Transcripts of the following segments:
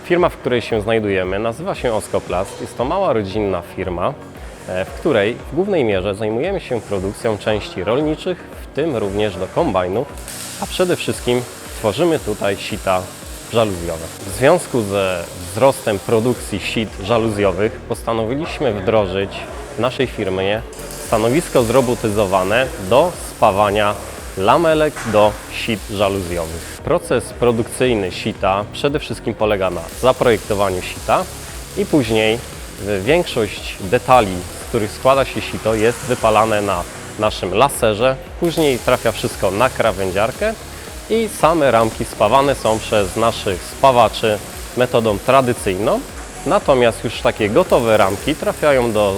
Firma, w której się znajdujemy, nazywa się Oskoplast. Jest to mała rodzinna firma, w której w głównej mierze zajmujemy się produkcją części rolniczych, w tym również do kombajnów, a przede wszystkim tworzymy tutaj sita żaluzjowe. W związku ze wzrostem produkcji sit żaluzjowych postanowiliśmy wdrożyć w naszej firmie stanowisko zrobotyzowane do spawania lamelek do sit żaluzjowych. Proces produkcyjny sita przede wszystkim polega na zaprojektowaniu sita i później większość detali, z których składa się sito, jest wypalane na naszym laserze. Później trafia wszystko na krawędziarkę i same ramki spawane są przez naszych spawaczy metodą tradycyjną. Natomiast już takie gotowe ramki trafiają do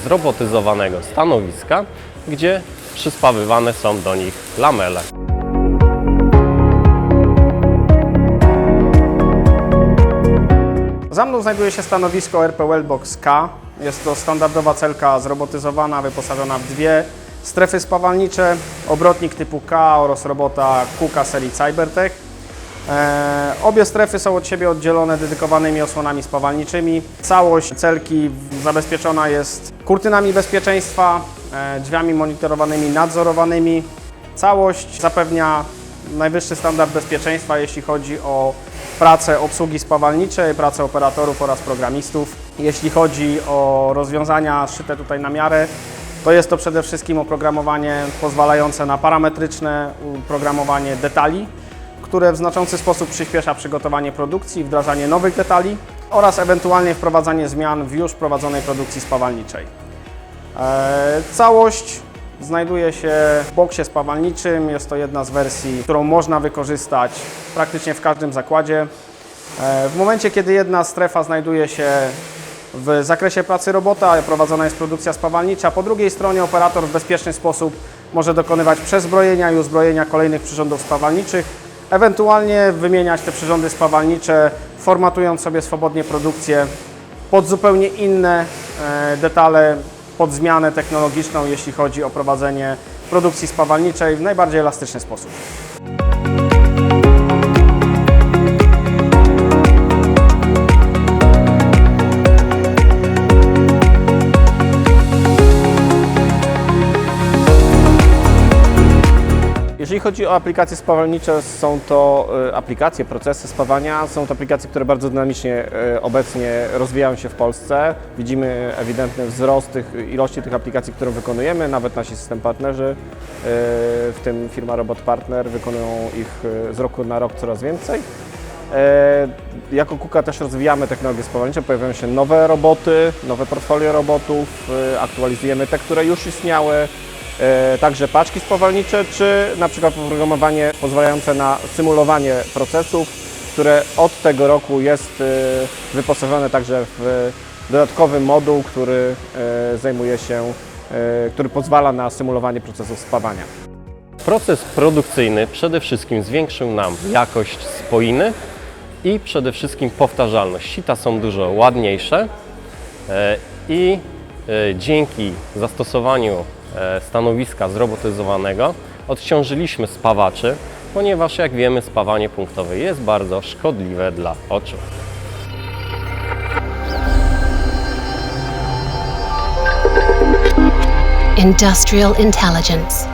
zrobotyzowanego stanowiska, gdzie przyspawywane są do nich lamele. Za mną znajduje się stanowisko RP Weldbox K. Jest to standardowa celka zrobotyzowana, wyposażona w dwie strefy spawalnicze, obrotnik typu K oraz robota KUKA serii Cybertech. Obie strefy są od siebie oddzielone dedykowanymi osłonami spawalniczymi. Całość celki zabezpieczona jest kurtynami bezpieczeństwa, drzwiami monitorowanymi, nadzorowanymi. Całość zapewnia najwyższy standard bezpieczeństwa, jeśli chodzi o pracę obsługi spawalniczej, pracę operatorów oraz programistów. Jeśli chodzi o rozwiązania szyte tutaj na miarę, to jest to przede wszystkim oprogramowanie pozwalające na parametryczne programowanie detali, które w znaczący sposób przyspiesza przygotowanie produkcji, wdrażanie nowych detali oraz ewentualnie wprowadzanie zmian w już prowadzonej produkcji spawalniczej. Całość znajduje się w boksie spawalniczym. Jest to jedna z wersji, którą można wykorzystać praktycznie w każdym zakładzie. W momencie, kiedy jedna strefa znajduje się w zakresie pracy robota, prowadzona jest produkcja spawalnicza, po drugiej stronie operator w bezpieczny sposób może dokonywać przezbrojenia i uzbrojenia kolejnych przyrządów spawalniczych, ewentualnie wymieniać te przyrządy spawalnicze, formatując sobie swobodnie produkcję pod zupełnie inne detale, pod zmianę technologiczną, jeśli chodzi o prowadzenie produkcji spawalniczej w najbardziej elastyczny sposób. Jeżeli chodzi o aplikacje spawalnicze, są to aplikacje, procesy spawania. Są to aplikacje, które bardzo dynamicznie obecnie rozwijają się w Polsce. Widzimy ewidentny wzrost ilości tych aplikacji, które wykonujemy. Nawet nasi system partnerzy, w tym firma Robot Partner, wykonują ich z roku na rok coraz więcej. Jako KUKA też rozwijamy technologie spawalnicze, pojawiają się nowe roboty, nowe portfolio robotów, aktualizujemy te, które już istniały. Także paczki spawalnicze, czy na przykład oprogramowanie pozwalające na symulowanie procesów, które od tego roku jest wyposażone także w dodatkowy moduł, który który pozwala na symulowanie procesów spawania. Proces produkcyjny przede wszystkim zwiększył nam jakość spoiny i przede wszystkim powtarzalność. Sita są dużo ładniejsze i dzięki zastosowaniu stanowiska zrobotyzowanego odciążyliśmy spawaczy, ponieważ jak wiemy spawanie punktowe jest bardzo szkodliwe dla oczu. Industrial intelligence.